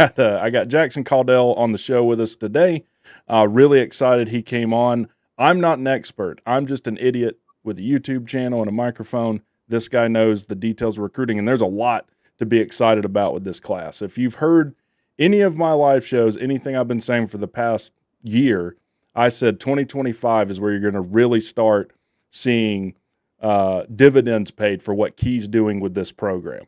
I got Jackson Caudell on the show with us today. Really excited he came on. I'm not an expert. I'm just an idiot with a YouTube channel and a microphone. This guy knows the details of recruiting, and there's a lot to be excited about with this class. If you've heard any of my live shows, anything I've been saying for the past year, I said 2025 is where you're going to really start seeing dividends paid for what Key's doing with this program.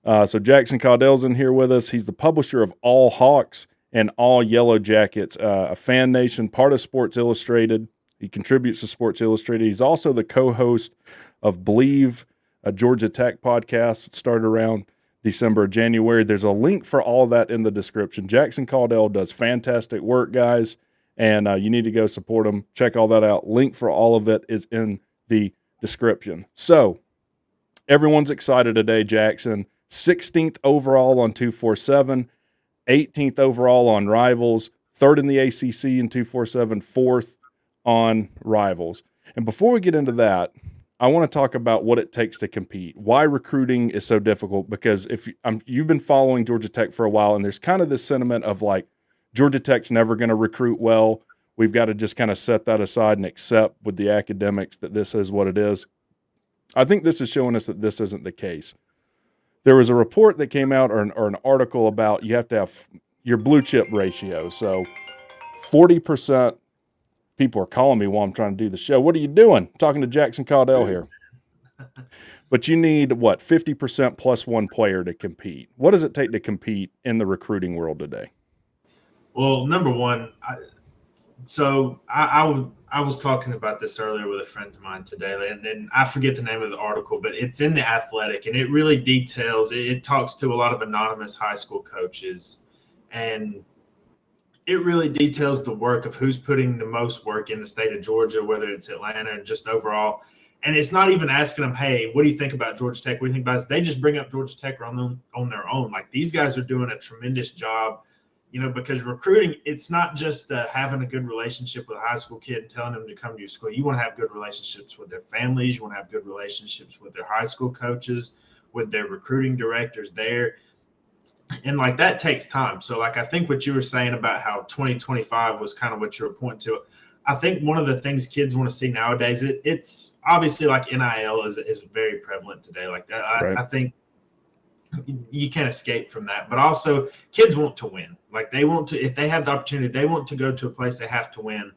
So Jackson Caudell's in here with us. He's the publisher of All Hawks and All Yellow Jackets, a Fan Nation, part of Sports Illustrated. He contributes to Sports Illustrated. He's also the co-host of Believe, a Georgia Tech podcast started around December or January. There's a link for all of that in the description. Jackson Caudell does fantastic work, guys, and you need to go support him. Check all that out. Link for all of it is in the description. So everyone's excited today, Jackson. 16th overall on 247, 18th overall on Rivals, third in the ACC in 247, fourth on Rivals. And before we get into that, I want to talk about what it takes to compete, why recruiting is so difficult, because if you've been following Georgia Tech for a while, and there's kind of this sentiment of like, Georgia Tech's never going to recruit well. We've got to just kind of set that aside and accept with the academics that this is what it is. I think this is showing us that this isn't the case. There was a report that came out or an article about you have to have your blue chip ratio. So 40%, people are calling me while I'm trying to do the show. What are you doing? I'm talking to Jackson Caudell here. But you need, 50% plus one player to compete. What does it take to compete in the recruiting world today? Well, number one, I was talking about this earlier with a friend of mine today, and I forget the name of the article, but it's in The Athletic, and it really details, it talks to a lot of anonymous high school coaches, and it really details the work of who's putting the most work in the state of Georgia, whether it's Atlanta and just overall. And it's not even asking them, hey, what do you think about Georgia Tech? What do you think about this? They just bring up Georgia Tech on their own. Like, these guys are doing a tremendous job. Because recruiting, it's not just having a good relationship with a high school kid and telling them to come to your school. You want to have good relationships with their families. You want to have good relationships with their high school coaches, with their recruiting directors there. And, that takes time. So, I think what you were saying about how 2025 was kind of what you were pointing to. I think one of the things kids want to see nowadays, it's obviously NIL is very prevalent today. Right. I think you can't escape from that, but also kids want to win. They want to, if they have the opportunity, they want to go to a place they have to win.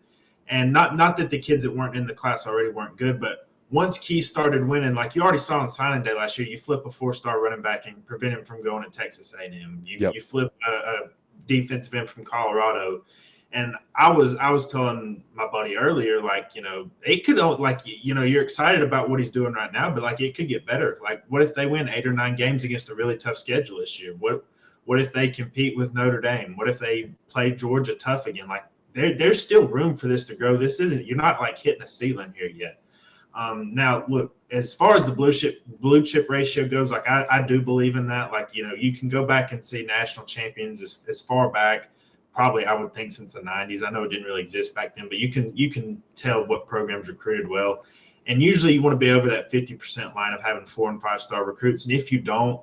And not that the kids that weren't in the class already weren't good, but once Key started winning, you already saw on signing day last year, you flip a 4-star running back and prevent him from going to Texas A&M. You flip a defensive end from Colorado. And I was telling my buddy earlier, it could, you're excited about what he's doing right now, but it could get better. What if they win 8 or 9 games against a really tough schedule this year? What if they compete with Notre Dame? What if they play Georgia tough again? There's still room for this to grow. You're not hitting a ceiling here yet. Now, look, as far as the blue chip ratio goes, I do believe in that. You can go back and see national champions as far back. Probably, I would think, since the 90s. I know it didn't really exist back then, but you can tell what programs recruited well. And usually you want to be over that 50% line of having 4- and 5-star recruits. And if you don't,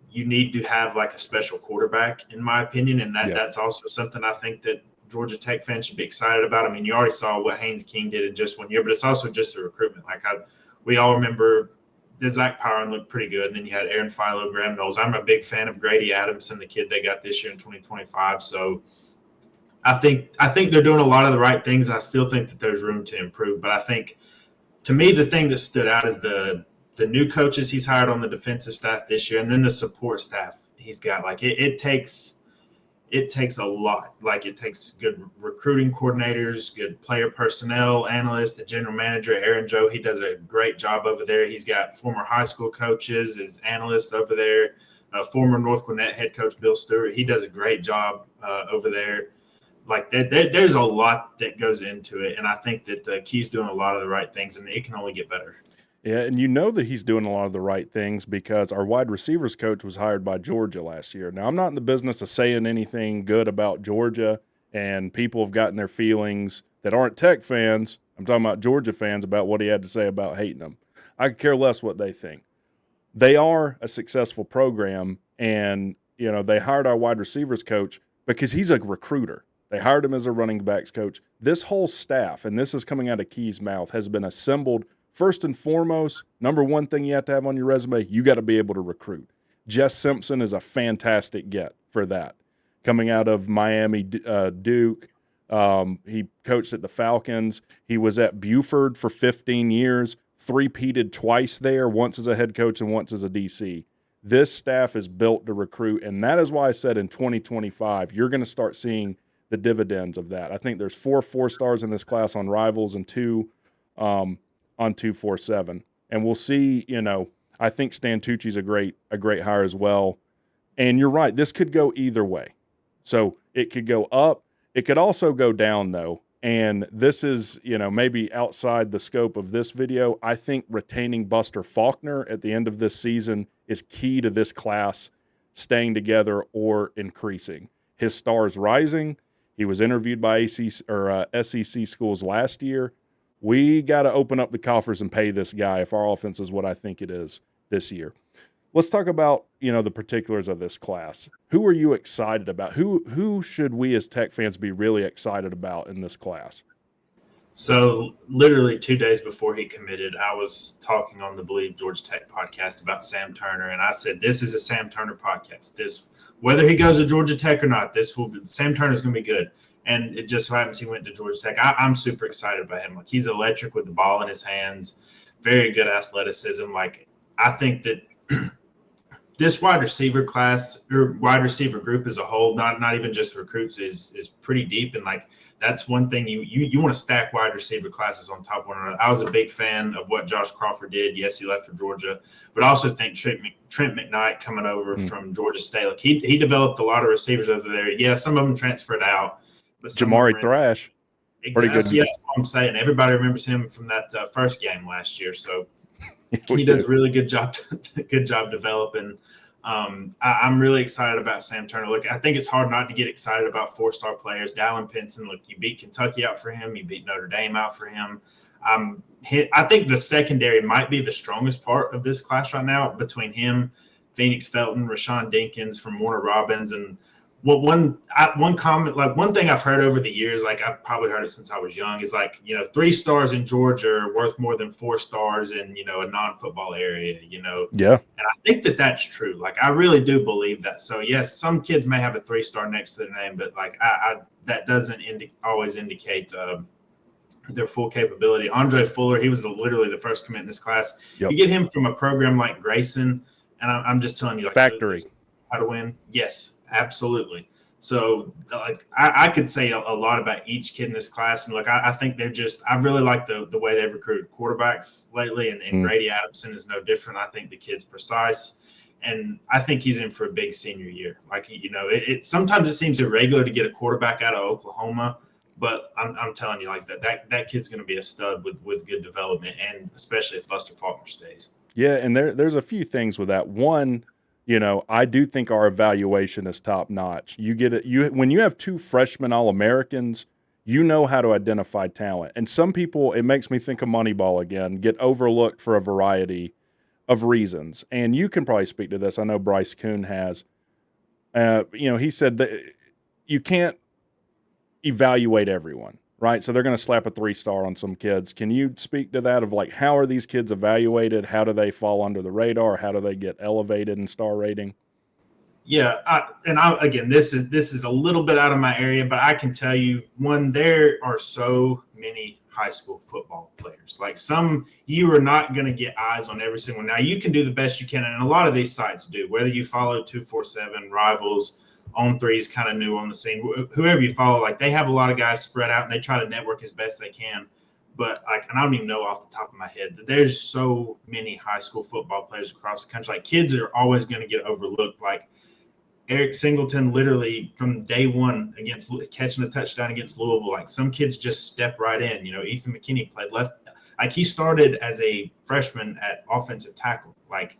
you need to have a special quarterback, in my opinion. And that's also something I think that Georgia Tech fans should be excited about. I mean, you already saw what Haynes King did in just 1 year, but it's also just the recruitment. We all remember the Zach Power looked pretty good. And then you had Aaron Philo, Graham Knowles. I'm a big fan of Grady Adamson, the kid they got this year in 2025. So I think they're doing a lot of the right things. And I still think that there's room to improve. But I think, to me, the thing that stood out is the new coaches he's hired on the defensive staff this year, and then the support staff he's got. It takes a lot. It takes good recruiting coordinators, good player personnel analysts, the general manager, Aaron Joe. He does a great job over there. He's got former high school coaches as analysts over there. Former North Gwinnett head coach Bill Stewart. He does a great job over there. There's a lot that goes into it, and I think that Key's doing a lot of the right things, and it can only get better. Yeah, and that he's doing a lot of the right things because our wide receivers coach was hired by Georgia last year. Now, I'm not in the business of saying anything good about Georgia, and people have gotten their feelings that aren't Tech fans. I'm talking about Georgia fans about what he had to say about hating them. I could care less what they think. They are a successful program, and they hired our wide receivers coach because he's a recruiter. They hired him as a running backs coach. This whole staff, and this is coming out of Key's mouth, has been assembled. First and foremost, number one thing you have to have on your resume, you got to be able to recruit. Jess Simpson is a fantastic get for that. Coming out of Miami, Duke, he coached at the Falcons. He was at Buford for 15 years, three-peated twice there, once as a head coach and once as a DC. This staff is built to recruit, and that is why I said in 2025, you're going to start seeing the dividends of that. I think there's 4 4-stars in this class on Rivals and 2 on 247. And we'll see, I think Stan Tucci's a great hire as well. And you're right, this could go either way. So it could go up. It could also go down, though. And this is, maybe outside the scope of this video. I think retaining Buster Faulkner at the end of this season is key to this class staying together or increasing. His star is rising. He was interviewed by SEC schools last year. We got to open up the coffers and pay this guy if our offense is what I think it is this year. Let's talk about, the particulars of this class. Who are you excited about? Who should we as Tech fans be really excited about in this class? So literally 2 days before he committed, I was talking on the Believe Georgia Tech podcast about Sam Turner, and I said, this is a Sam Turner podcast. Whether he goes to Georgia Tech or not, Sam Turner is going to be good. And it just so happens he went to Georgia Tech. I'm super excited about him. Like, he's electric with the ball in his hands, very good athleticism. Like, I think that this wide receiver class or wide receiver group as a whole, not even just recruits, is pretty deep. And like, that's one thing you want to stack wide receiver classes on top of one another. I was a big fan of what Josh Crawford did. Yes, he left for Georgia, but I also think Trent McKnight coming over from Georgia State. Like, he developed a lot of receivers over there. Yeah, some of them transferred out. But Jamari Thrash. Exactly. Yeah, that's what I'm saying. Everybody remembers him from that first game last year. So he does a really good job developing. I'm really excited about Sam Turner. Look, I think it's hard not to get excited about 4-star players. Dallin Pinson, look, you beat Kentucky out for him. You beat Notre Dame out for him. I think the secondary might be the strongest part of this class right now between him, Phoenix Felton, Rashawn Dinkins from Warner Robins, and one comment, like one thing I've heard over the years, like I've probably heard it since I was young, is like, 3 stars in Georgia are worth more than 4 stars in, a non-football area, Yeah. And I think that that's true. Like, I really do believe that. So yes, some kids may have a 3-star next to their name, but like that doesn't always indicate their full capability. Andre Fuller, he was literally the first commit in this class. Yep. You get him from a program like Grayson, and I'm just telling you, like, Factory. How to win. Yes. Absolutely. So, like, I could say a lot about each kid in this class. And, look, I think I really like the way they've recruited quarterbacks lately. And Grady Adamson is no different. I think the kid's precise. And I think he's in for a big senior year. Like, sometimes it seems irregular to get a quarterback out of Oklahoma. But I'm telling you, like, that kid's going to be a stud with good development, and especially if Buster Faulkner stays. Yeah, and there's a few things with that. One, I do think our evaluation is top notch. When you have 2 freshman All-Americans, you know how to identify talent. And some people, it makes me think of Moneyball again, get overlooked for a variety of reasons. And you can probably speak to this. I know Bryce Kuhn has. He said that you can't evaluate everyone, right? So they're going to slap a 3-star on some kids. Can you speak to that of like, how are these kids evaluated? How do they fall under the radar? How do they get elevated in star rating? Yeah. Again, this is a little bit out of my area, but I can tell you, there are so many high school football players. Like, you are not going to get eyes on every single one. Now, you can do the best you can. And a lot of these sites do, whether you follow 247, Rivals, On3 is kind of new on the scene. Whoever you follow, like, they have a lot of guys spread out and they try to network as best they can. But like, and I don't even know off the top of my head that there's so many high school football players across the country. Like, kids are always going to get overlooked. Like, Eric Singleton, literally from day one against catching a touchdown against Louisville, like, some kids just step right in. Ethan McKinney played left. Like, he started as a freshman at offensive tackle. Like,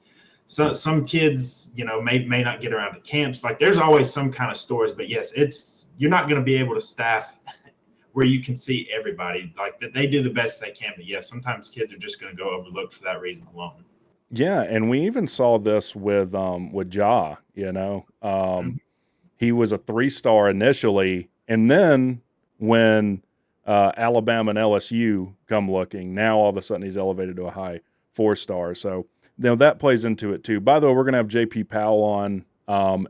so some kids, may not get around to camps. Like, there's always some kind of stories, but yes, you're not going to be able to staff where you can see everybody. Like, that they do the best they can, but yes, sometimes kids are just going to go overlooked for that reason alone. Yeah, and we even saw this with Ja, he was a 3-star initially, and then when Alabama and LSU come looking, now all of a sudden he's elevated to a high 4-star. So that plays into it too. By the way, we're going to have JP Powell on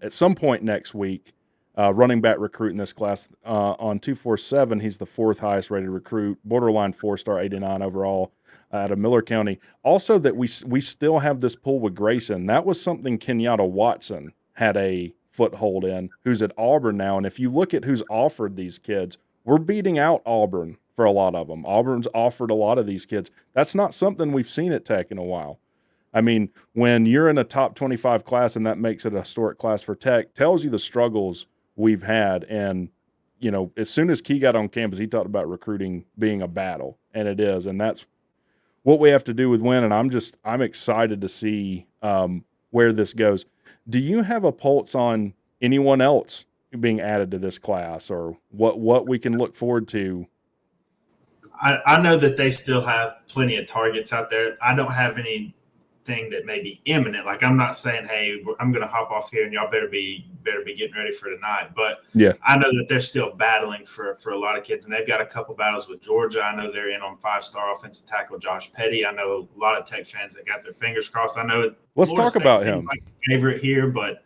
at some point next week, running back recruit in this class on 247. He's the 4th highest rated recruit, borderline 4-star, 89 overall out of Miller County. Also, that we still have this pull with Grayson. That was something Kenyatta Watson had a foothold in, who's at Auburn now. And if you look at who's offered these kids, we're beating out Auburn for a lot of them. Auburn's offered a lot of these kids. That's not something we've seen at Tech in a while. I mean, when you're in a top 25 class and that makes it a historic class for Tech, tells you the struggles we've had. And, as soon as Key got on campus, he talked about recruiting being a battle, and it is. And that's what we have to do with win. And I'm excited to see where this goes. Do you have a pulse on anyone else being added to this class, or what we can look forward to? I know that they still have plenty of targets out there. I don't have anything that may be imminent. Like, I'm not saying, hey, I'm going to hop off here and y'all better be getting ready for tonight. But yeah, I know that they're still battling for a lot of kids, and they've got a couple battles with Georgia. I know they're in on 5-star offensive tackle Josh Petty. I know a lot of Tech fans that got their fingers crossed. I know. Let's talk about him. Like favorite here, but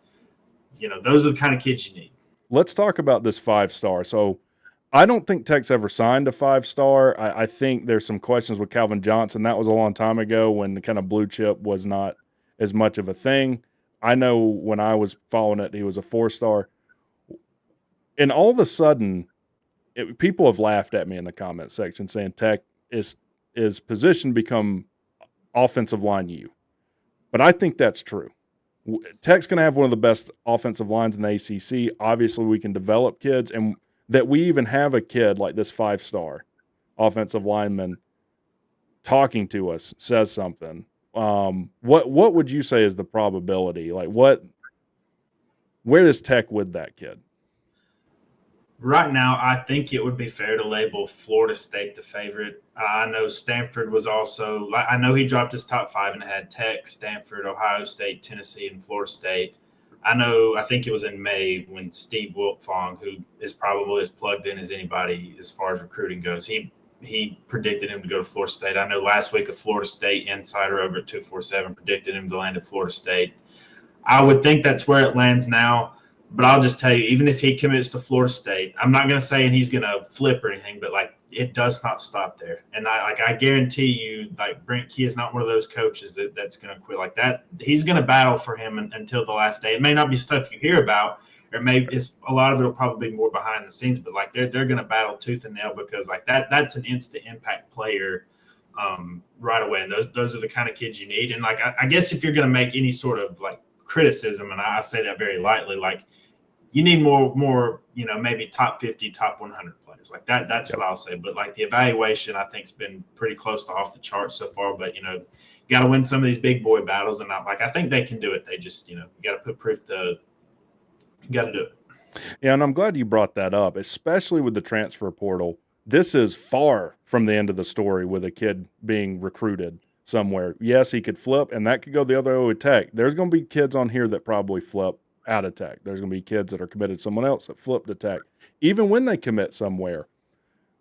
those are the kind of kids you need. Let's talk about this 5-star. So I don't think Tech's ever signed a 5-star. I think there's some questions with Calvin Johnson. That was a long time ago when the kind of blue chip was not as much of a thing. I know when I was following it, he was a 4-star. And all of a sudden, people have laughed at me in the comment section saying Tech is positioned to become offensive line U. But I think that's true. Tech's going to have one of the best offensive lines in the ACC. Obviously, we can develop kids, and that we even have a kid like this 5-star offensive lineman talking to us says something. What would you say is the probability? Like, where is Tech with that kid? Right now, I think it would be fair to label Florida State the favorite. I know Stanford was also – I know he dropped his top 5 and had Tech, Stanford, Ohio State, Tennessee, and Florida State. I think it was in May when Steve Wiltfong, who is probably as plugged in as anybody as far as recruiting goes, he predicted him to go to Florida State. I know last week a Florida State insider over at 247 predicted him to land at Florida State. I would think that's where it lands now. But I'll just tell you, even if he commits to Florida State, I'm not going to say he's going to flip or anything, but it does not stop there. And I guarantee you, Brent Key is not one of those coaches that's going to quit like that. He's going to battle for him until the last day. It may not be stuff you hear about, or a lot of it will probably be more behind the scenes. But they're going to battle tooth and nail because that's an instant impact player right away. And those are the kind of kids you need. And I guess if you're going to make any sort of criticism, and I say that very lightly, you need more, maybe top 50, top 100 players. That's what I'll say. But the evaluation, I think, has been pretty close to off the charts so far. But, you got to win some of these big boy battles. And I think they can do it. They just, you got to put proof to – you got to do it. Yeah, and I'm glad you brought that up, especially with the transfer portal. This is far from the end of the story with a kid being recruited somewhere. Yes, he could flip, and that could go the other way with Tech. There's going to be kids on here that probably flip out of Tech. There's going to be kids that are committed to someone else that flip to Tech. Even when they commit somewhere,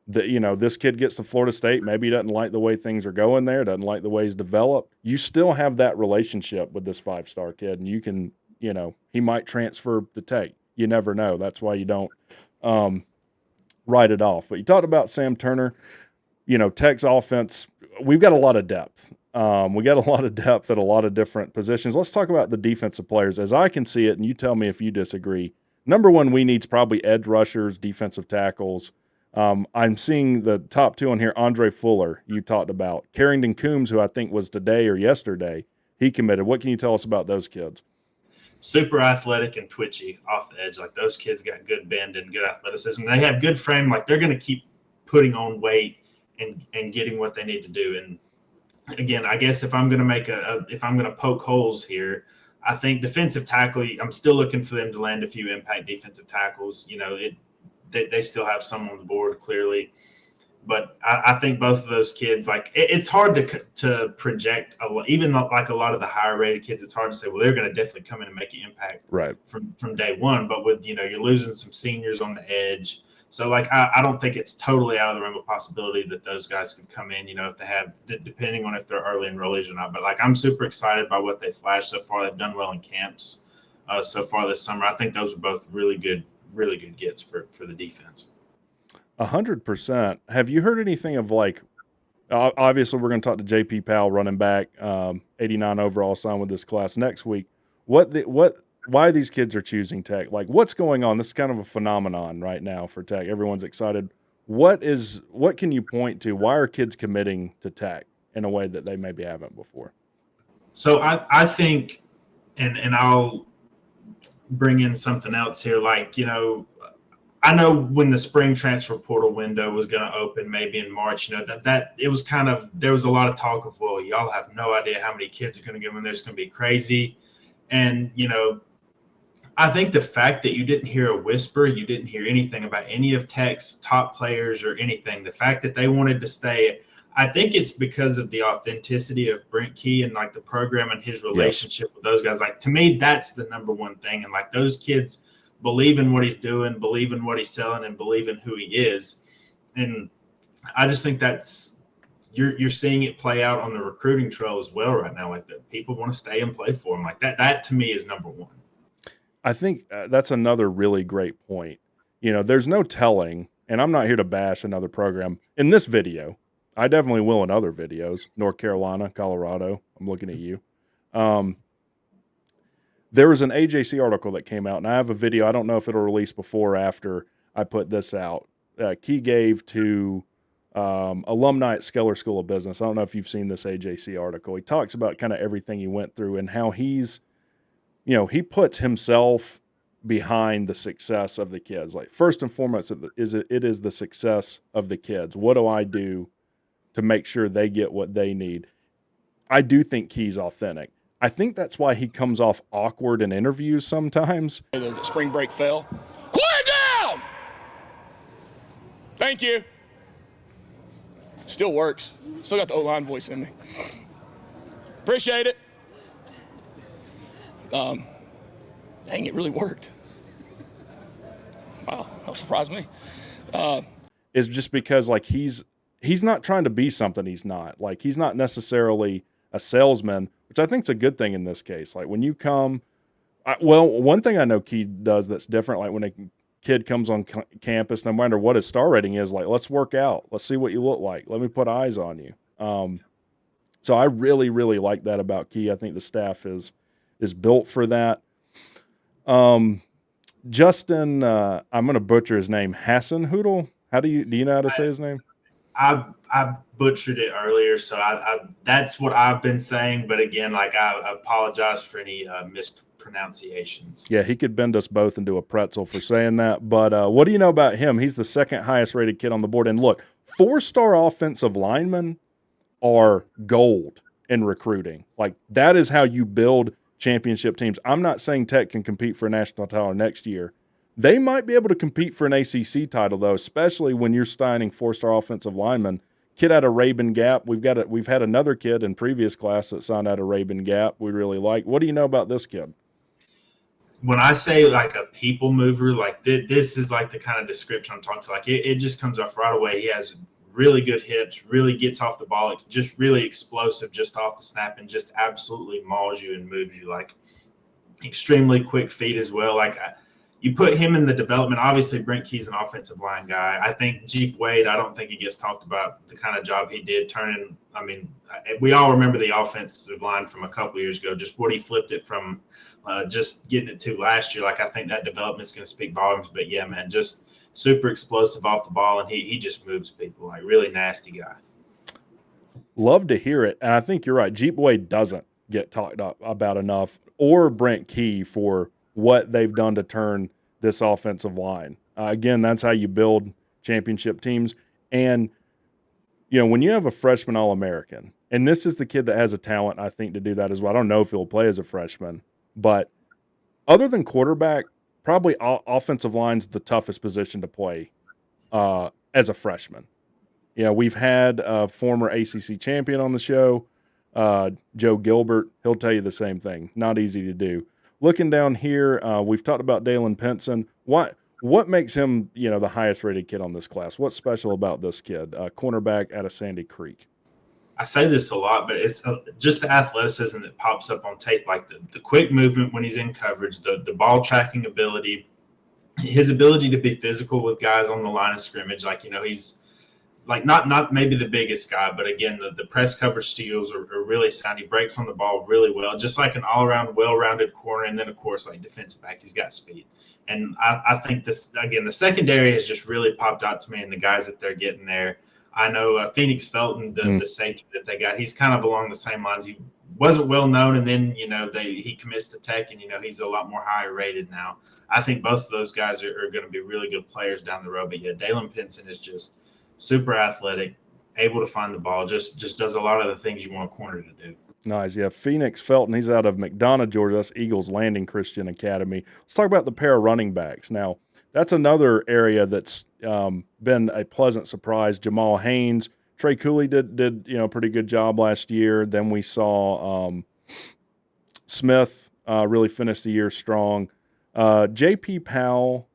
this kid gets to Florida State, maybe he doesn't like the way things are going there, doesn't like the way he's developed. You still have that relationship with this 5-star kid, and you can, he might transfer to Tech. You never know. That's why you don't write it off. But you talked about Sam Turner. Tech's offense, we've got a lot of depth. We got a lot of depth at a lot of different positions. Let's talk about the defensive players. As I can see it, and you tell me if you disagree, number one we need is probably edge rushers, defensive tackles. I'm seeing the top 2 on here, Andre Fuller, you talked about. Carrington Coombs, who I think was today or yesterday, he committed. What can you tell us about those kids? Super athletic and twitchy off the edge. Those kids got good bend and good athleticism. They have good frame. They're going to keep putting on weight and getting what they need to do. And again, I guess if I'm going to if I'm going to poke holes here, I think defensive tackle, I'm still looking for them to land a few impact defensive tackles. They still have some on the board clearly. But I think both of those kids, like it's hard to project even like a lot of the higher rated kids. It's hard to say, well, they're going to definitely come in and make an impact Right. from day one. But with you're losing some seniors on the edge. So, like, I don't think it's totally out of the realm of possibility that those guys can come in, if they have, depending on if they're early enrollees or not. But, like, I'm super excited by what they flashed so far. They've done well in camps so far this summer. I think those are both really good gets for the defense. 100%. Have you heard anything of, like, obviously we're going to talk to JP Powell, running back, 89 overall, signed with this class next week. Why these kids are choosing Tech? Like, what's going on? This is kind of a phenomenon right now for Tech. Everyone's excited. What can you point to? Why are kids committing to Tech in a way that they maybe haven't before? So I think, and I'll bring in something else here. Like, I know when the spring transfer portal window was going to open, maybe in March, that it was kind of, there was a lot of talk of, well, y'all have no idea how many kids are going to get in there. It's going to be crazy. And, I think the fact that you didn't hear a whisper, you didn't hear anything about any of Tech's top players or anything, the fact that they wanted to stay, I think it's because of the authenticity of Brent Key and like the program and his relationship with those guys. Like, to me, that's the number one thing. And like, those kids believe in what he's doing, believe in what he's selling, and believe in who he is. And I just think that's, you're seeing it play out on the recruiting trail as well right now. Like, that people want to stay and play for him. Like that to me is number one. I think that's another really great point. There's no telling, and I'm not here to bash another program in this video. I definitely will in other videos. North Carolina, Colorado. I'm looking at you. There was an AJC article that came out, and I have a video. I don't know if it'll release before or after I put this out. Key gave to alumni at Skeller School of Business. I don't know if you've seen this AJC article. He talks about kind of everything he went through and how he's, he puts himself behind the success of the kids. Like, first and foremost, it is the success of the kids. What do I do to make sure they get what they need? I do think Key's authentic. I think that's why he comes off awkward in interviews sometimes. The spring break fell. Quiet down! Thank you. Still works. Still got the O-line voice in me. Appreciate it. Dang, it really worked. Wow, that surprised me. Is just because, like, he's not trying to be something he's not. Like, he's not necessarily a salesman, which I think is a good thing in this case. Like, when you come, one thing I know Key does that's different, like when a kid comes on campus, no matter what his star rating is, like, let's work out. Let's see what you look like. Let me put eyes on you. So I really, really like that about Key. I think the staff is built for that. Justin, I'm going to butcher his name, Hassan Hoodle. Do you know how to say his name? I butchered it earlier, so I that's what I've been saying. But again, like, I apologize for any mispronunciations. Yeah, he could bend us both into a pretzel for saying that. But what do you know about him? He's the second highest rated kid on the board. And look, 4-star offensive linemen are gold in recruiting. Like, that is how you build championship teams. I'm not saying Tech can compete for a national title next year. They might be able to compete for an ACC title, though, especially when you're signing 4-star offensive linemen. Kid out of Rabun Gap. We've had another kid in previous class that signed out of Rabun Gap we really like. What do you know about this kid? When I say like a people mover, like this is like the kind of description I'm talking to. Like, it just comes off right away. He has really good hips, really gets off the ball, just really explosive just off the snap, and just absolutely mauls you and moves you. Like, extremely quick feet as well. Like, you put him in the development. Obviously, Brent Key's an offensive line guy. I think Jeep Wade, I don't think he gets talked about the kind of job he did turning. I mean, we all remember the offensive line from a couple years ago, just what he flipped it from just getting it to last year. Like, I think that development is going to speak volumes. But, yeah, man, just super explosive off the ball, and he just moves people. Like, really nasty guy. Love to hear it. And I think you're right. Jeep Wade doesn't get talked about enough, or Brent Key, for what they've done to turn this offensive line. Again, that's how you build championship teams. And, when you have a freshman All-American, and this is the kid that has a talent, I think, to do that as well. I don't know if he'll play as a freshman, but other than quarterback, probably offensive line's the toughest position to play as a freshman. Yeah, we've had a former ACC champion on the show, Joe Gilbert. He'll tell you the same thing. Not easy to do. Looking down here, we've talked about Dalen Pinson. What makes him, the highest rated kid on this class? What's special about this kid, cornerback out of Sandy Creek? I say this a lot, but it's just the athleticism that pops up on tape, like the quick movement when he's in coverage, the ball tracking ability, his ability to be physical with guys on the line of scrimmage. Like, he's like not maybe the biggest guy, but again, the press cover steals are really sound. He breaks on the ball really well, just like an all-around, well-rounded corner. And then, of course, like defensive back, he's got speed. And I think this, again, the secondary has just really popped out to me, and the guys that they're getting there. I know Phoenix Felton, the safety that they got, he's kind of along the same lines. He wasn't well known, and then, he commits to Tech, and, he's a lot more higher rated now. I think both of those guys are going to be really good players down the road. But, yeah, Dalen Pinson is just super athletic, able to find the ball, just does a lot of the things you want a corner to do. Nice. Yeah, Phoenix Felton, he's out of McDonough, Georgia. That's Eagles Landing Christian Academy. Let's talk about the pair of running backs. Now, that's another area that's been a pleasant surprise. Jamal Haynes, Trey Cooley did a pretty good job last year. Then we saw Smith really finish the year strong. J.P. Powell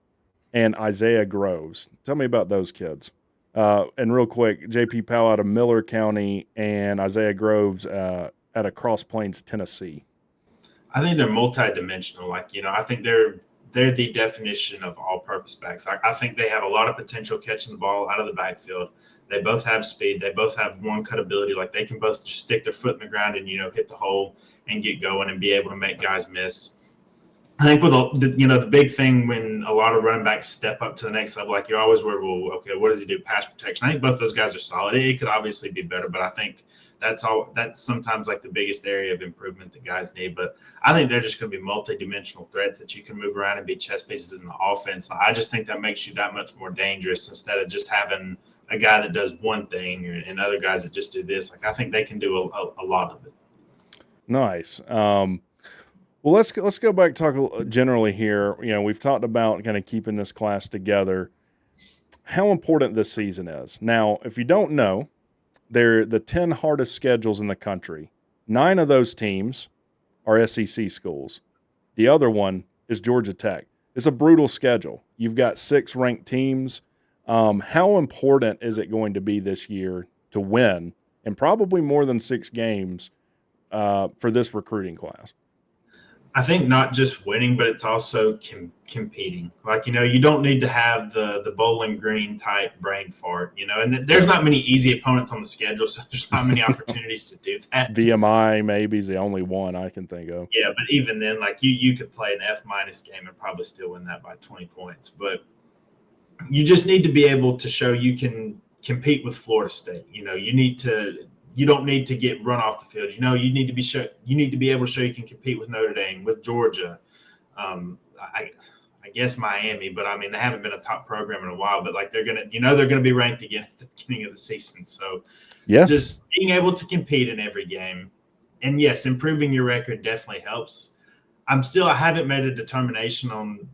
and Isaiah Groves. Tell me about those kids. And real quick, J.P. Powell out of Miller County and Isaiah Groves out of Cross Plains, Tennessee. I think they're multidimensional. I think they're the definition of all-purpose backs. I think they have a lot of potential catching the ball out of the backfield. They both have speed. They both have one-cut ability. Like, they can both just stick their foot in the ground and, hit the hole and get going and be able to make guys miss. I think with the big thing when a lot of running backs step up to the next level, like, you're always worried, well, okay, what does he do? Pass protection. I think both those guys are solid. It could obviously be better, but I think that's sometimes like the biggest area of improvement that guys need. But I think they're just going to be multi-dimensional threats that you can move around and be chess pieces in the offense. I just think that makes you that much more dangerous instead of just having a guy that does one thing and other guys that just do this. Like, I think they can do a lot of it. Nice. Well, let's go back and talk generally here. We've talked about kind of keeping this class together, how important this season is. Now, if you don't know, they're the 10 hardest schedules in the country. 9 of those teams are SEC schools. The other one is Georgia Tech. It's a brutal schedule. You've got 6 ranked teams. How important is it going to be this year to win, and probably more than 6 games for this recruiting class? I think not just winning, but it's also competing. Like, you don't need to have the Bowling Green type brain fart, and there's not many easy opponents on the schedule, so there's not many opportunities to do that. VMI maybe is the only one I can think of. Yeah, but even then, like, you could play an F- game and probably still win that by 20 points. But you just need to be able to show you can compete with Florida State. You don't need to get run off the field. You need to be able to show you can compete with Notre Dame, with Georgia. I guess Miami, but I mean, they haven't been a top program in a while, but like they're going to be ranked again at the beginning of the season. So yeah, just being able to compete in every game, and yes, improving your record definitely helps. I haven't made a determination on,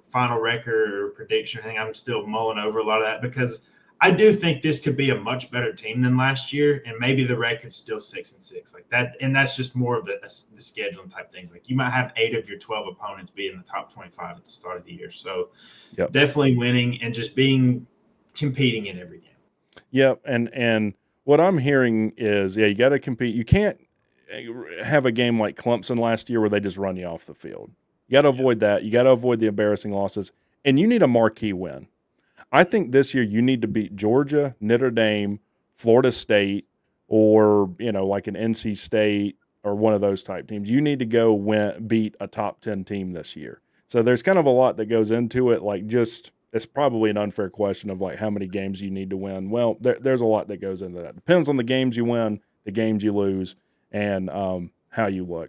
final record or prediction thing. I'm still mulling over a lot of that because I do think this could be a much better team than last year, and maybe the record's still 6-6 like that. And that's just more of the scheduling type things. Like, you might have 8 of your 12 opponents be in the top 25 at the start of the year. So Definitely winning and just competing in every game. Yep. And what I'm hearing is, you got to compete. You can't have a game like Clemson last year where they just run you off the field. You got to avoid that. You got to avoid the embarrassing losses, and you need a marquee win. I think this year you need to beat Georgia, Notre Dame, Florida State, or, like an NC State or one of those type teams. You need to go beat a top 10 team this year. So there's kind of a lot that goes into it. Like, it's probably an unfair question of like how many games you need to win. Well, there's a lot that goes into that. Depends on the games you win, the games you lose, and how you look.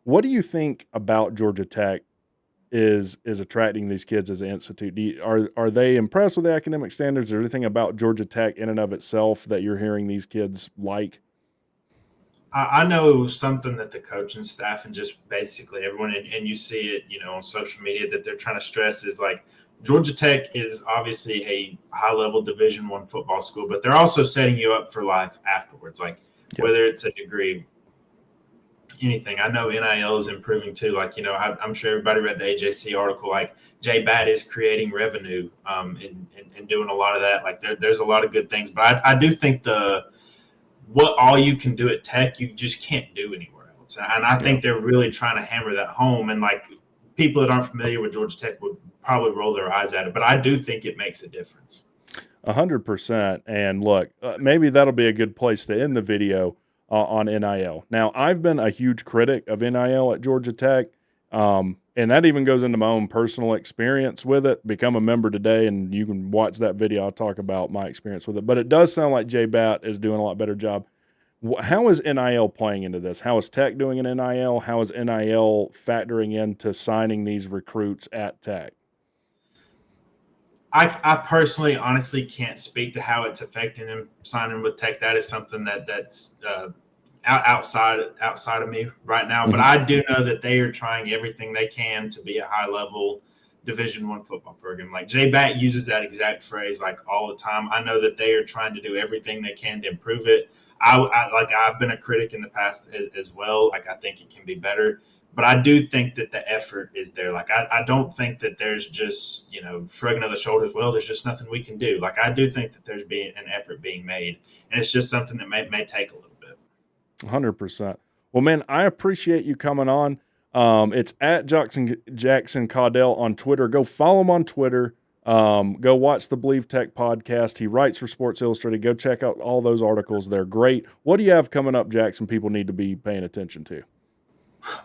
What do you think about Georgia Tech is attracting these kids as an institute? Are they impressed with the academic standards? Is there anything about Georgia Tech in and of itself that you're hearing these kids like? I know something that the coaching staff and just basically everyone, and you see it, on social media, that they're trying to stress is like Georgia Tech is obviously a high-level Division I football school, but they're also setting you up for life afterwards. Like whether it's a degree, anything. I know NIL is improving too. Like, I'm sure everybody read the AJC article. Like Jay Batt is creating revenue and doing a lot of that. Like there's a lot of good things. But I do think what all you can do at Tech, you just can't do anywhere else. And I think they're really trying to hammer that home. And like people that aren't familiar with Georgia Tech would probably roll their eyes at it. But I do think it makes a difference. 100%. And look, maybe that'll be a good place to end the video on NIL. Now, I've been a huge critic of NIL at Georgia Tech, and that even goes into my own personal experience with it. Become a member today, and you can watch that video. I'll talk about my experience with it. But it does sound like Jay Batt is doing a lot better job. How is NIL playing into this? How is Tech doing in NIL? How is NIL factoring into signing these recruits at Tech? I personally, honestly, can't speak to how it's affecting them signing with Tech. That is something that's outside of me right now. Mm-hmm. But I do know that they are trying everything they can to be a high-level Division I football program. Like Jay Batt uses that exact phrase like all the time. I know that they are trying to do everything they can to improve it. I've been a critic in the past as well. Like I think it can be better. But I do think that the effort is there. Like, I don't think that there's just, shrugging of the shoulders, well, there's just nothing we can do. Like, I do think that there's being an effort being made. And it's just something that may take a little bit. 100%. Well, man, I appreciate you coming on. It's at Jackson Caudell on Twitter. Go follow him on Twitter. Go watch the Believe Tech podcast. He writes for Sports Illustrated. Go check out all those articles. They're great. What do you have coming up, Jackson, people need to be paying attention to?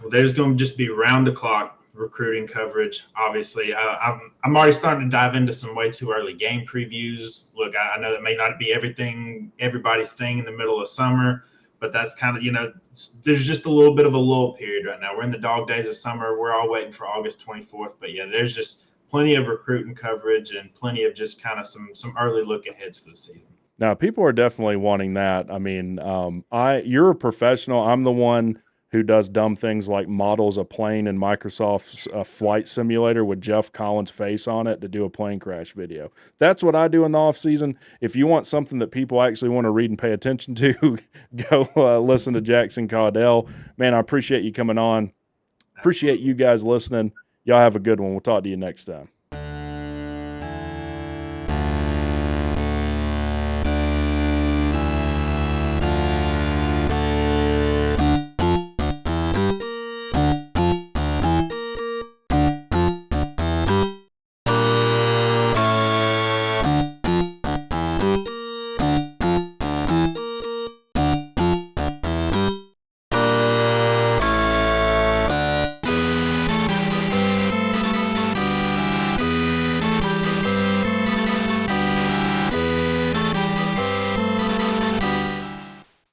Well, there's going to just be round-the-clock recruiting coverage, obviously. I'm already starting to dive into some way too early game previews. Look, I know that may not be everybody's thing in the middle of summer, but that's kind of, there's just a little bit of a lull period right now. We're in the dog days of summer. We're all waiting for August 24th. But, yeah, there's just plenty of recruiting coverage and plenty of just kind of some early look-aheads for the season. Now, people are definitely wanting that. I mean, you're a professional. I'm the one who does dumb things like models a plane in Microsoft's flight simulator with Jeff Collins' face on it to do a plane crash video. That's what I do in the off season. If you want something that people actually want to read and pay attention to, go listen to Jackson Caudell. Man, I appreciate you coming on. Appreciate you guys listening. Y'all have a good one. We'll talk to you next time.